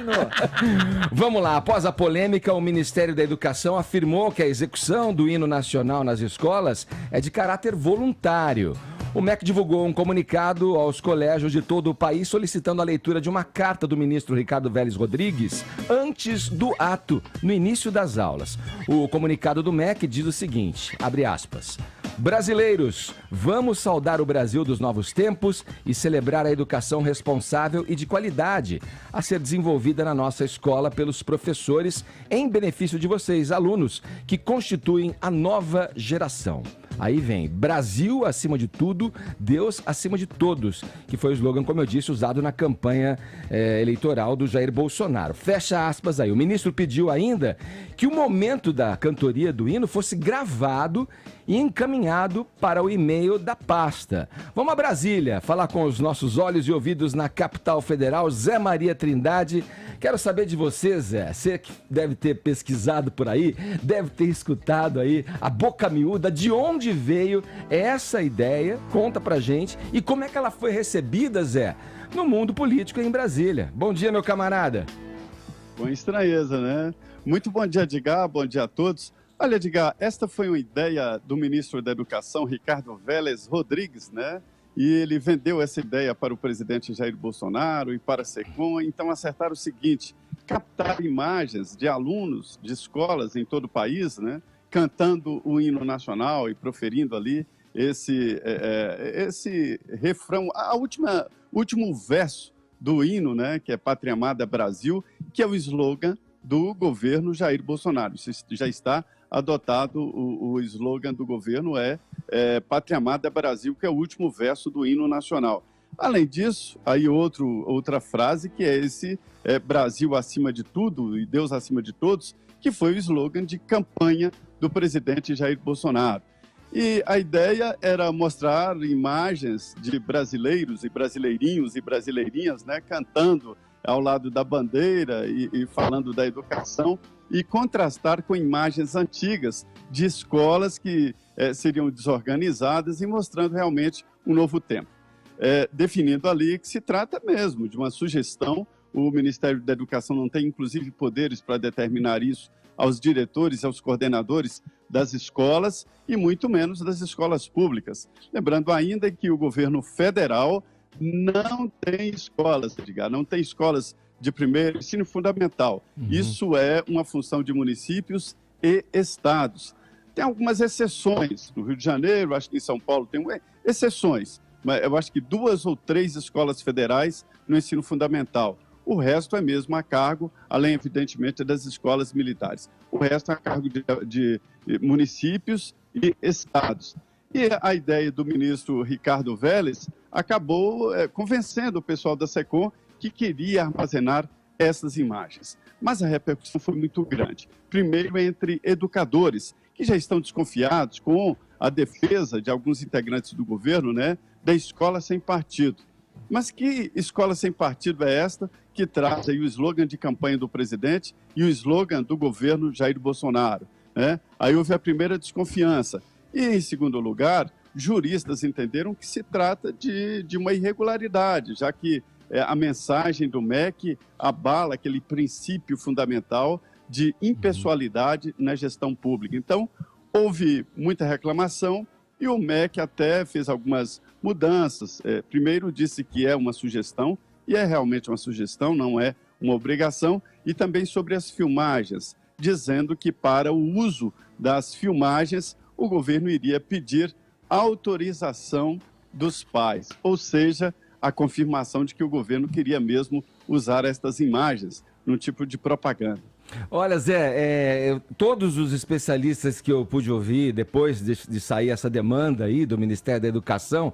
Luciano. Vamos lá, após a polêmica, o Ministério da Educação afirmou que a execução do hino nacional nas escolas é de caráter voluntário. O MEC divulgou um comunicado aos colégios de todo o país solicitando a leitura de uma carta do ministro Ricardo Vélez Rodrigues antes do ato, no início das aulas. O comunicado do MEC diz o seguinte, abre aspas, brasileiros, vamos saudar o Brasil dos novos tempos e celebrar a educação responsável e de qualidade a ser desenvolvida na nossa escola pelos professores em benefício de vocês, alunos, que constituem a nova geração. Aí vem, Brasil acima de tudo, Deus acima de todos, que foi o slogan, como eu disse, usado na campanha eleitoral do Jair Bolsonaro. Fecha aspas aí. O ministro pediu ainda que o momento da cantoria do hino fosse gravado e encaminhado para o e-mail da pasta. Vamos a Brasília, falar com os nossos olhos e ouvidos na capital federal, Zé Maria Trindade. Quero saber de você, Zé. Você que deve ter pesquisado por aí, deve ter escutado aí a boca miúda, de onde veio essa ideia? Conta pra gente. E como é que ela foi recebida, Zé, no mundo político em Brasília? Bom dia, meu camarada. Com estranheza, né? Muito bom dia, Edgar. Bom dia a todos. Olha, Edgar, esta foi uma ideia do ministro da Educação, Ricardo Vélez Rodrigues, né? E ele vendeu essa ideia para o presidente Jair Bolsonaro e para a SECOM. Então, acertaram o seguinte, captar imagens de alunos de escolas em todo o país, né? Cantando o hino nacional e proferindo ali esse refrão, último verso do hino, né? Que é Pátria Amada Brasil, que é o slogan do governo Jair Bolsonaro. Isso já está adotado, o slogan do governo é Pátria Amada Brasil, que é o último verso do hino nacional. Além disso, aí outra frase que é esse Brasil acima de tudo e Deus acima de todos, que foi o slogan de campanha do presidente Jair Bolsonaro. E a ideia era mostrar imagens de brasileiros e brasileirinhos e brasileirinhas, né, cantando ao lado da bandeira e falando da educação e contrastar com imagens antigas de escolas que seriam desorganizadas e mostrando realmente um novo tempo. Definindo ali que se trata mesmo de uma sugestão, o Ministério da Educação não tem inclusive poderes para determinar isso aos diretores e aos coordenadores das escolas e muito menos das escolas públicas. Lembrando ainda que o governo federal não tem escolas, Edgar, não tem escolas de primeiro ensino fundamental. Isso é uma função de municípios e estados. Tem algumas exceções, no Rio de Janeiro, acho que em São Paulo tem exceções, mas eu acho que 2 ou 3 escolas federais no ensino fundamental. O resto é mesmo a cargo, além, evidentemente, das escolas militares. O resto é a cargo de municípios e estados. E a ideia do ministro Ricardo Vélez acabou convencendo o pessoal da SECOM que queria armazenar essas imagens. Mas a repercussão foi muito grande. Primeiro, entre educadores, que já estão desconfiados com a defesa de alguns integrantes do governo, né, da escola sem partido. Mas que escola sem partido é esta que traz aí o slogan de campanha do presidente e o slogan do governo Jair Bolsonaro, né? Aí houve a primeira desconfiança. E, em segundo lugar, juristas entenderam que se trata de uma irregularidade, já que a mensagem do MEC abala aquele princípio fundamental de impessoalidade na gestão pública. Então, houve muita reclamação e o MEC até fez algumas mudanças. Primeiro, disse que é uma sugestão, e é realmente uma sugestão, não é uma obrigação, e também sobre as filmagens, dizendo que para o uso das filmagens, o governo iria pedir autorização dos pais, ou seja, a confirmação de que o governo queria mesmo usar estas imagens num tipo de propaganda. Olha, Zé, todos os especialistas que eu pude ouvir depois de sair essa demanda aí do Ministério da Educação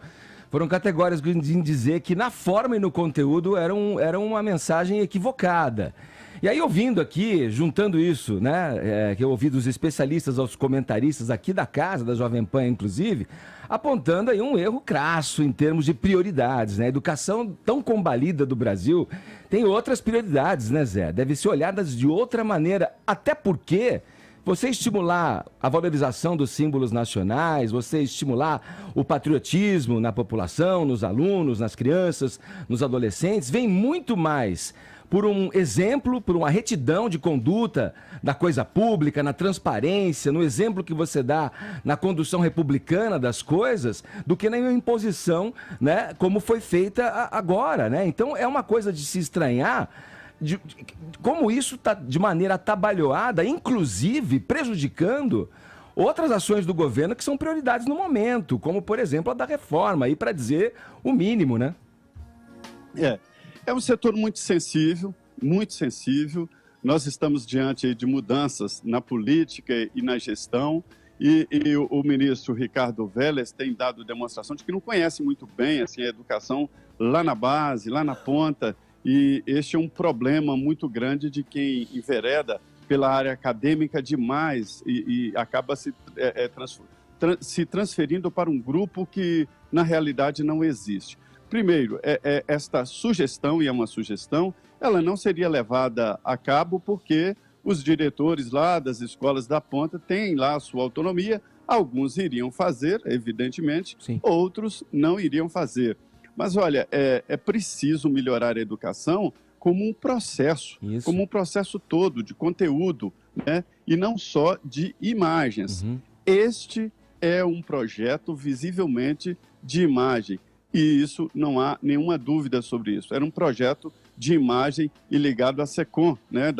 foram categóricos em dizer que na forma e no conteúdo era uma mensagem equivocada. E aí, ouvindo aqui, juntando isso, né, que eu ouvi dos especialistas aos comentaristas aqui da casa, da Jovem Pan, inclusive, apontando aí um erro crasso em termos de prioridades, né? A educação tão combalida do Brasil tem outras prioridades, né, Zé? Devem ser olhadas de outra maneira, até porque você estimular a valorização dos símbolos nacionais, você estimular o patriotismo na população, nos alunos, nas crianças, nos adolescentes, vem muito mais por um exemplo, por uma retidão de conduta da coisa pública, na transparência, no exemplo que você dá na condução republicana das coisas, do que na imposição, né, como foi feita agora, né? Então é uma coisa de se estranhar como isso está de maneira atabalhoada, inclusive prejudicando outras ações do governo que são prioridades no momento, como, por exemplo, a da reforma, aí para dizer o mínimo, né? É um setor muito sensível, muito sensível. Nós estamos diante de mudanças na política e na gestão, e o ministro Ricardo Vélez tem dado demonstração de que não conhece muito bem assim, a educação lá na base, lá na ponta, e este é um problema muito grande de quem envereda pela área acadêmica demais e acaba se transferindo para um grupo que, na realidade, não existe. Primeiro, esta sugestão, e é uma sugestão, ela não seria levada a cabo porque os diretores lá das escolas da ponta têm lá a sua autonomia, alguns iriam fazer, evidentemente, sim, outros não iriam fazer. Mas, olha, é preciso melhorar a educação como um processo, como um processo todo de conteúdo, né? E não só de imagens. Este é um projeto visivelmente de imagem, e isso não há nenhuma dúvida sobre isso. Era um projeto de imagem e ligado à SECOM, né?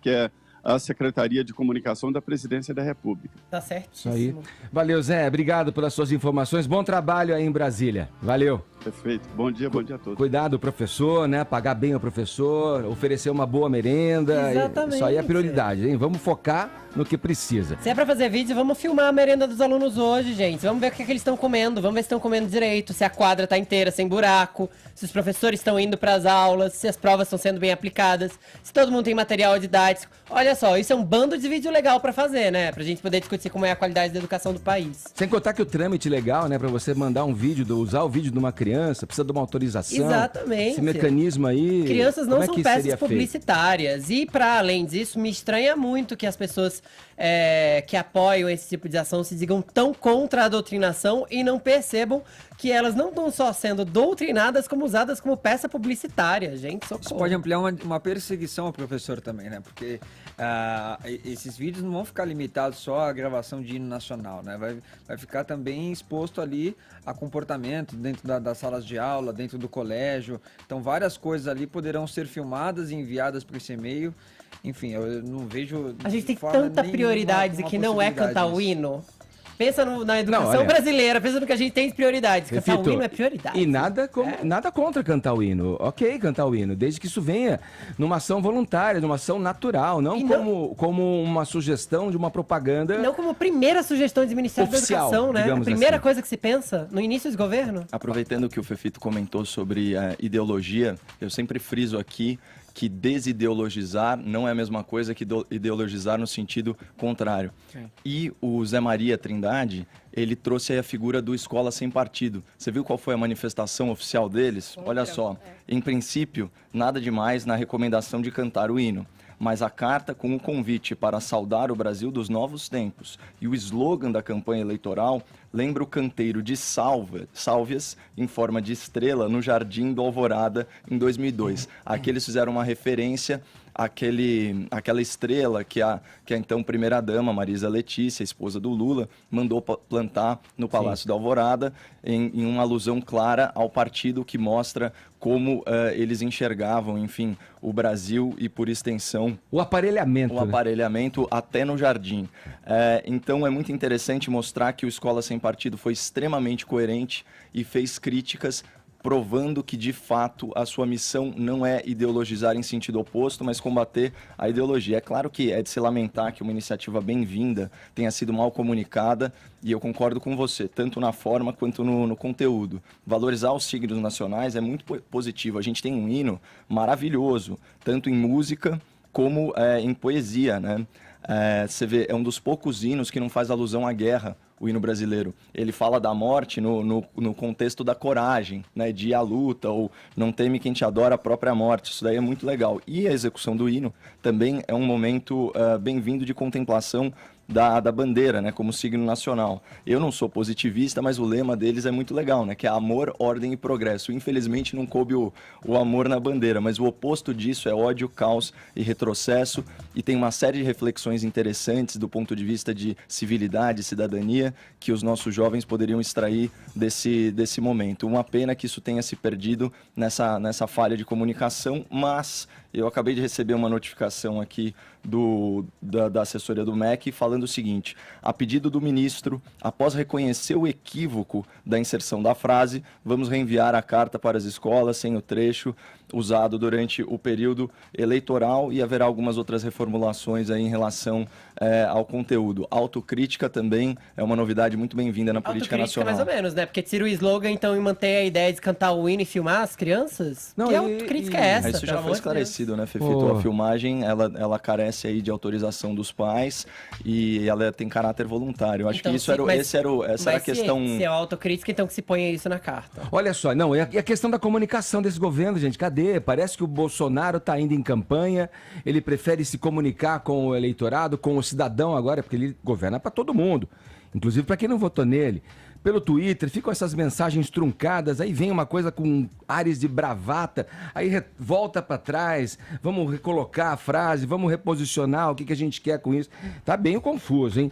Que é a Secretaria de Comunicação da Presidência da República. Tá certo. Isso aí. Valeu, Zé. Obrigado pelas suas informações. Bom trabalho aí em Brasília. Valeu. Perfeito. Bom dia a todos. Cuidado, professor, né? Pagar bem o professor, oferecer uma boa merenda. Exatamente. Isso aí é prioridade, hein? Vamos focar no que precisa. Se é pra fazer vídeo, vamos filmar a merenda dos alunos hoje, gente. Vamos ver o que eles estão comendo. Vamos ver se estão comendo direito, se a quadra tá inteira, sem buraco, se os professores estão indo pras aulas, se as provas estão sendo bem aplicadas, se todo mundo tem material didático. Olha só, isso é um bando de vídeo legal pra fazer, né? Pra gente poder discutir como é a qualidade da educação do país. Sem contar que o trâmite legal, né? Pra você mandar um vídeo, usar o vídeo de uma criança, precisa de uma autorização. Exatamente. Esse mecanismo aí... Crianças não são peças publicitárias. E, para além disso, me estranha muito que as pessoas que apoiam esse tipo de ação se digam tão contra a doutrinação e não percebam que elas não estão só sendo doutrinadas, como usadas como peça publicitária, gente. Socorro. Isso pode ampliar uma perseguição ao professor também, né? Porque esses vídeos não vão ficar limitados só à gravação de hino nacional, né? Vai ficar também exposto ali a comportamento dentro das salas de aula, dentro do colégio. Então, várias coisas ali poderão ser filmadas e enviadas por esse e-mail. Enfim, eu não vejo... A gente tem tanta prioridade que não é cantar o hino. Pensa na educação brasileira, pensa no que a gente tem de prioridades. Cantar o hino é prioridade. E nada contra cantar o hino. Ok, cantar o hino, desde que isso venha numa ação voluntária, numa ação natural, não como uma sugestão de uma propaganda. Não como primeira sugestão de Ministério oficial, da Educação, né? A primeira assim. Coisa que se pensa no início de governo. Aproveitando que o Fefito comentou sobre a ideologia, eu sempre friso aqui que desideologizar não é a mesma coisa que ideologizar no sentido contrário. Sim. E o Zé Maria Trindade, ele trouxe aí a figura do Escola Sem Partido. Você viu qual foi a manifestação oficial deles? Olha só, em princípio, nada demais na recomendação de cantar o hino, mas a carta com o convite para saudar o Brasil dos novos tempos e o slogan da campanha eleitoral lembra o canteiro de sálvias em forma de estrela no Jardim do Alvorada em 2002. Aqui eles fizeram uma referência àquela estrela que a então primeira-dama, Marisa Letícia, esposa do Lula, mandou plantar no Palácio da Alvorada, em uma alusão clara ao partido que mostra como eles enxergavam, enfim, o Brasil e, por extensão... O aparelhamento. O aparelhamento até no jardim. Então, é muito interessante mostrar que o Escola Sem Partido foi extremamente coerente e fez críticas provando que, de fato, a sua missão não é ideologizar em sentido oposto, mas combater a ideologia. É claro que é de se lamentar que uma iniciativa bem-vinda tenha sido mal comunicada, e eu concordo com você, tanto na forma quanto no conteúdo. Valorizar os signos nacionais é muito positivo. A gente tem um hino maravilhoso, tanto em música como em poesia, né? Você vê, é um dos poucos hinos que não faz alusão à guerra o hino brasileiro. Ele fala da morte no contexto da coragem, né, de ir à luta, ou não teme quem te adora a própria morte. Isso daí é muito legal. E a execução do hino também é um momento bem-vindo de contemplação da bandeira, né, como signo nacional. Eu não sou positivista, mas o lema deles é muito legal, né, que é amor, ordem e progresso. Infelizmente não coube o amor na bandeira, mas o oposto disso é ódio, caos e retrocesso, e tem uma série de reflexões interessantes do ponto de vista de civilidade, cidadania, que os nossos jovens poderiam extrair desse momento. Uma pena que isso tenha se perdido nessa falha de comunicação, mas eu acabei de receber uma notificação aqui da assessoria do MEC falando o seguinte: a pedido do ministro, após reconhecer o equívoco da inserção da frase, vamos reenviar a carta para as escolas sem o trecho usado durante o período eleitoral, e haverá algumas outras reformulações aí em relação ao conteúdo. Autocrítica também é uma novidade muito bem-vinda na política nacional. Mais ou menos, né? Porque tira o slogan, então, e mantém a ideia de cantar o hino e filmar as crianças? Não, que autocrítica é essa? Isso já foi esclarecido, né, Fefito? Oh. A filmagem, ela carece aí de autorização dos pais e ela tem caráter voluntário. Eu acho Então, que isso essa era a questão... Se é autocrítica, então que se ponha isso na carta. Olha só, não, e a questão da comunicação desse governo, gente, cadê? Parece que o Bolsonaro está indo em campanha, ele prefere se comunicar com o eleitorado, com o cidadão agora, porque ele governa para todo mundo, inclusive para quem não votou nele. Pelo Twitter, ficam essas mensagens truncadas, aí vem uma coisa com ares de bravata, aí volta para trás, vamos recolocar a frase, vamos reposicionar o que a gente quer com isso. Tá bem confuso, hein?